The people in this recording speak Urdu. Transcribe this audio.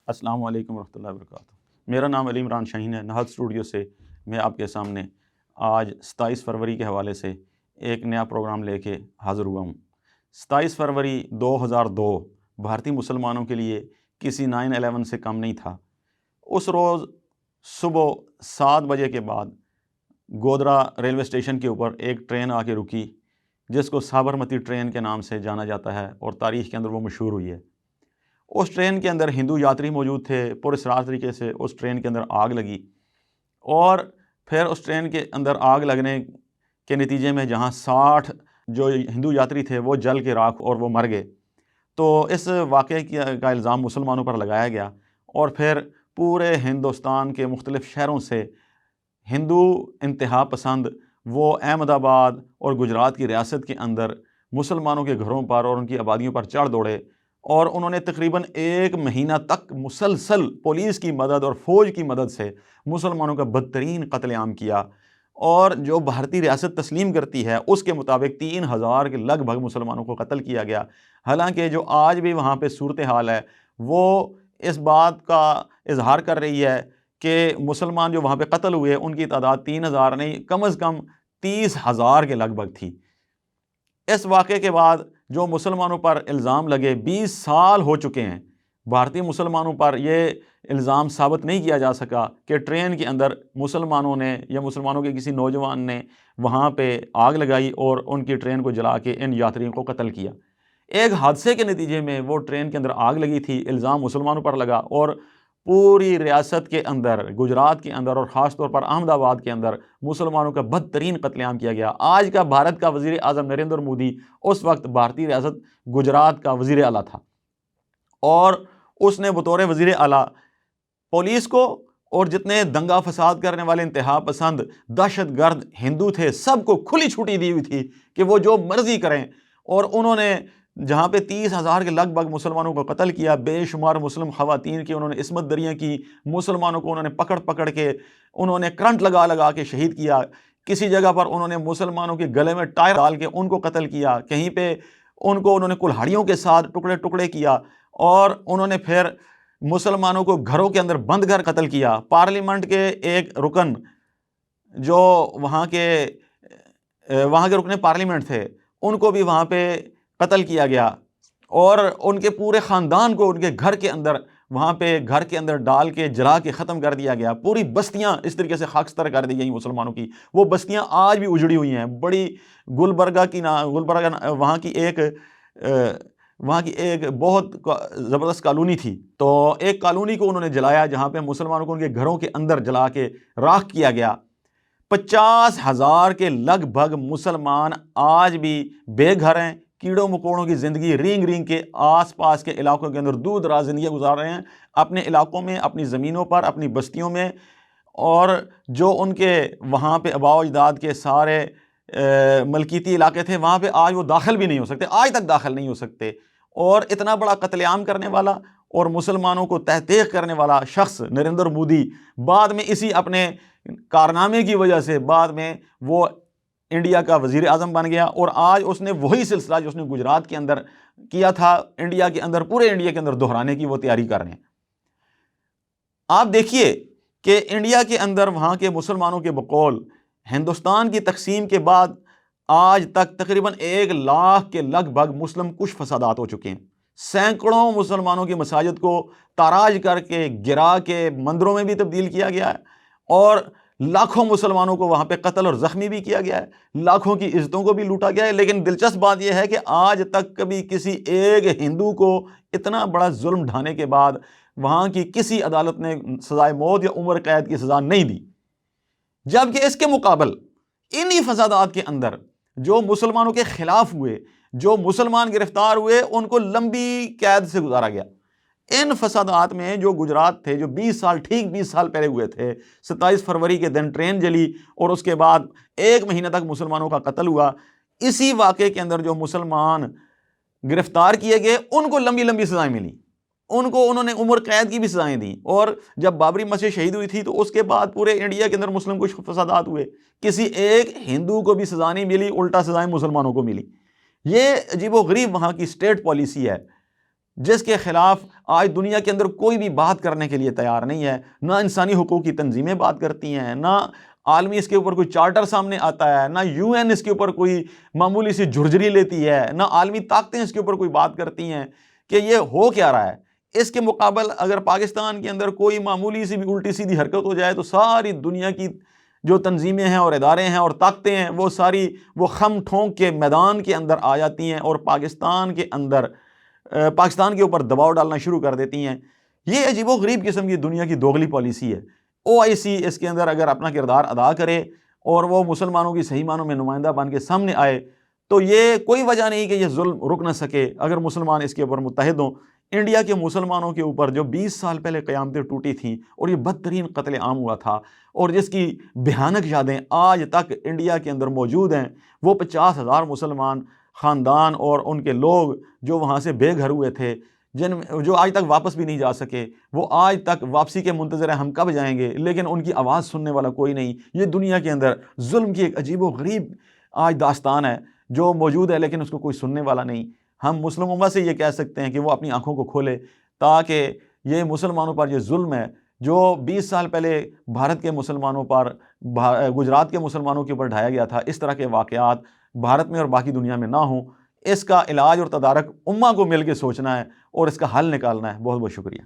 السلام علیکم ورحمۃ اللہ وبرکاتہ۔ میرا نام علی عمران شاہین ہے۔ نہاد اسٹوڈیو سے میں آپ کے سامنے آج 27 فروری کے حوالے سے ایک نیا پروگرام لے کے حاضر ہوا ہوں۔ 27 فروری 2002 بھارتی مسلمانوں کے لیے کسی 9/11 سے کم نہیں تھا۔ اس روز صبح 7 بجے کے بعد گودرا ریلوے اسٹیشن کے اوپر ایک ٹرین آ کے رکی، جس کو سابرمتی ٹرین کے نام سے جانا جاتا ہے اور تاریخ کے اندر وہ مشہور ہوئی ہے۔ اس ٹرین کے اندر ہندو یاتری موجود تھے۔ پراسرار طریقے سے اس ٹرین کے اندر آگ لگی، اور پھر اس ٹرین کے اندر آگ لگنے کے نتیجے میں جہاں 60 جو ہندو یاتری تھے وہ جل کے راکھ اور وہ مر گئے۔ تو اس واقعے کا الزام مسلمانوں پر لگایا گیا، اور پھر پورے ہندوستان کے مختلف شہروں سے ہندو انتہا پسند وہ احمد آباد اور گجرات کی ریاست کے اندر مسلمانوں کے گھروں پر اور ان کی آبادیوں پر چڑھ دوڑے، اور انہوں نے تقریباً 1 مہینہ تک مسلسل پولیس کی مدد اور فوج کی مدد سے مسلمانوں کا بدترین قتل عام کیا۔ اور جو بھارتی ریاست تسلیم کرتی ہے اس کے مطابق 3000 کے لگ بھگ مسلمانوں کو قتل کیا گیا۔ حالانکہ جو آج بھی وہاں پہ صورتحال ہے وہ اس بات کا اظہار کر رہی ہے کہ مسلمان جو وہاں پہ قتل ہوئے ان کی تعداد 3000 نہیں، کم از کم 30,000 کے لگ بھگ تھی۔ اس واقعے کے بعد جو مسلمانوں پر الزام لگے، 20 سال ہو چکے ہیں، بھارتی مسلمانوں پر یہ الزام ثابت نہیں کیا جا سکا کہ ٹرین کے اندر مسلمانوں نے یا مسلمانوں کے کسی نوجوان نے وہاں پہ آگ لگائی اور ان کی ٹرین کو جلا کے ان یاتریوں کو قتل کیا۔ ایک حادثے کے نتیجے میں وہ ٹرین کے اندر آگ لگی تھی، الزام مسلمانوں پر لگا، اور پوری ریاست کے اندر، گجرات کے اندر اور خاص طور پر احمد آباد کے اندر مسلمانوں کا بدترین قتل عام کیا گیا۔ آج کا بھارت کا وزیر اعظم نریندر مودی اس وقت بھارتی ریاست گجرات کا وزیر اعلیٰ تھا، اور اس نے بطور وزیر اعلیٰ پولیس کو اور جتنے دنگا فساد کرنے والے انتہا پسند دہشت گرد ہندو تھے سب کو کھلی چھٹی دی ہوئی تھی کہ وہ جو مرضی کریں، اور انہوں نے جہاں پہ 30,000 کے لگ بھگ مسلمانوں کو قتل کیا، بے شمار مسلم خواتین کی انہوں نے عصمت دریاں کی، مسلمانوں کو انہوں نے پکڑ پکڑ کے انہوں نے کرنٹ لگا لگا کے شہید کیا۔ کسی جگہ پر انہوں نے مسلمانوں کے گلے میں ٹائر ڈال کے ان کو قتل کیا، کہیں پہ انہوں نے کلہاڑیوں کے ساتھ ٹکڑے ٹکڑے کیا، اور انہوں نے پھر مسلمانوں کو گھروں کے اندر بند کر قتل کیا۔ پارلیمنٹ کے ایک رکن جو وہاں کے رکن پارلیمنٹ تھے ان کو بھی وہاں پہ قتل کیا گیا، اور ان کے پورے خاندان کو ان کے گھر کے اندر وہاں پہ گھر کے اندر ڈال کے جلا کے ختم کر دیا گیا۔ پوری بستیاں اس طریقے سے خاکستر کر دی گئیں مسلمانوں کی۔ وہ بستیاں آج بھی اجڑی ہوئی ہیں۔ بڑی گلبرگہ وہاں کی ایک بہت زبردست کالونی تھی، تو ایک کالونی کو انہوں نے جلایا جہاں پہ مسلمانوں کو ان کے گھروں کے اندر جلا کے راکھ کیا گیا۔ 50,000 کے لگ بھگ مسلمان آج بھی بے گھر ہیں، کیڑوں مکوڑوں کی زندگی رینگ رینگ کے آس پاس کے علاقوں کے اندر دور دراز زندگیاں گزار رہے ہیں، اپنے علاقوں میں، اپنی زمینوں پر، اپنی بستیوں میں، اور جو ان کے وہاں پہ آباء و اجداد کے سارے ملکیتی علاقے تھے وہاں پہ آج وہ داخل بھی نہیں ہو سکتے، آج تک داخل نہیں ہو سکتے۔ اور اتنا بڑا قتل عام کرنے والا اور مسلمانوں کو تحقیق کرنے والا شخص نریندر مودی بعد میں اسی اپنے کارنامے کی وجہ سے بعد میں وہ انڈیا کا وزیر اعظم بن گیا، اور آج اس نے وہی سلسلہ جو اس نے گجرات کے اندر کیا تھا انڈیا کے اندر، پورے انڈیا کے اندر دہرانے کی وہ تیاری کر رہے ہیں۔ آپ دیکھیے کہ انڈیا کے اندر وہاں کے مسلمانوں کے بقول ہندوستان کی تقسیم کے بعد آج تک تقریباً 1 لاکھ کے لگ بھگ مسلم کش فسادات ہو چکے ہیں۔ سینکڑوں مسلمانوں کی مساجد کو تاراج کر کے گرا کے مندروں میں بھی تبدیل کیا گیا ہے، اور لاکھوں مسلمانوں کو وہاں پہ قتل اور زخمی بھی کیا گیا ہے، لاکھوں کی عزتوں کو بھی لوٹا گیا ہے۔ لیکن دلچسپ بات یہ ہے کہ آج تک کبھی کسی ایک ہندو کو اتنا بڑا ظلم ڈھانے کے بعد وہاں کی کسی عدالت نے سزائے موت یا عمر قید کی سزا نہیں دی، جبکہ اس کے مقابل انہی فسادات کے اندر جو مسلمانوں کے خلاف ہوئے، جو مسلمان گرفتار ہوئے، ان کو لمبی قید سے گزارا گیا۔ ان فسادات میں جو گجرات تھے، جو 20 سال پہلے ہوئے تھے، 27 فروری کے دن ٹرین جلی اور اس کے بعد 1 مہینہ تک مسلمانوں کا قتل ہوا، اسی واقعے کے اندر جو مسلمان گرفتار کیے گئے ان کو لمبی لمبی سزائیں ملی، انہوں نے عمر قید کی بھی سزائیں دیں۔ اور جب بابری مسجد شہید ہوئی تھی تو اس کے بعد پورے انڈیا کے اندر مسلم کچھ فسادات ہوئے، کسی ایک ہندو کو بھی سزا نہیں ملی، الٹا سزائیں مسلمانوں کو ملی۔ یہ عجیب و غریب وہاں کی اسٹیٹ پالیسی ہے۔ جس کے خلاف آج دنیا کے اندر کوئی بھی بات کرنے کے لیے تیار نہیں ہے، نہ انسانی حقوق کی تنظیمیں بات کرتی ہیں، نہ عالمی اس کے اوپر کوئی چارٹر سامنے آتا ہے، نہ یو این اس کے اوپر کوئی معمولی سی جھرجری لیتی ہے، نہ عالمی طاقتیں اس کے اوپر کوئی بات کرتی ہیں کہ یہ ہو کیا رہا ہے۔ اس کے مقابل اگر پاکستان کے اندر کوئی معمولی سی بھی الٹی سیدھی حرکت ہو جائے تو ساری دنیا کی جو تنظیمیں ہیں اور ادارے ہیں اور طاقتیں ہیں وہ ساری وہ خم ٹھونک کے میدان کے اندر آ جاتی ہیں اور پاکستان کے اوپر دباؤ ڈالنا شروع کر دیتی ہیں۔ یہ عجیب و غریب قسم کی دنیا کی دوغلی پالیسی ہے۔ OIC اس کے اندر اگر اپنا کردار ادا کرے اور وہ مسلمانوں کی صحیح معنوں میں نمائندہ بن کے سامنے آئے تو یہ کوئی وجہ نہیں کہ یہ ظلم رک نہ سکے اگر مسلمان اس کے اوپر متحد ہوں۔ انڈیا کے مسلمانوں کے اوپر جو 20 سال پہلے قیامتیں ٹوٹی تھیں اور یہ بدترین قتل عام ہوا تھا اور جس کی بھیانک یادیں آج تک انڈیا کے اندر موجود ہیں، وہ 50,000 مسلمان خاندان اور ان کے لوگ جو وہاں سے بے گھر ہوئے تھے، جو آج تک واپس بھی نہیں جا سکے، وہ آج تک واپسی کے منتظر ہیں ہم کب جائیں گے، لیکن ان کی آواز سننے والا کوئی نہیں۔ یہ دنیا کے اندر ظلم کی ایک عجیب و غریب آج داستان ہے جو موجود ہے، لیکن اس کو کوئی سننے والا نہیں۔ ہم مسلم امت سے یہ کہہ سکتے ہیں کہ وہ اپنی آنکھوں کو کھولے تاکہ یہ مسلمانوں پر یہ ظلم ہے جو 20 سال پہلے بھارت کے مسلمانوں پر، گجرات کے مسلمانوں کے اوپر ڈھایا گیا تھا، اس طرح کے واقعات بھارت میں اور باقی دنیا میں نہ ہوں۔ اس کا علاج اور تدارک امہ کو مل کے سوچنا ہے اور اس کا حل نکالنا ہے۔ بہت بہت شکریہ۔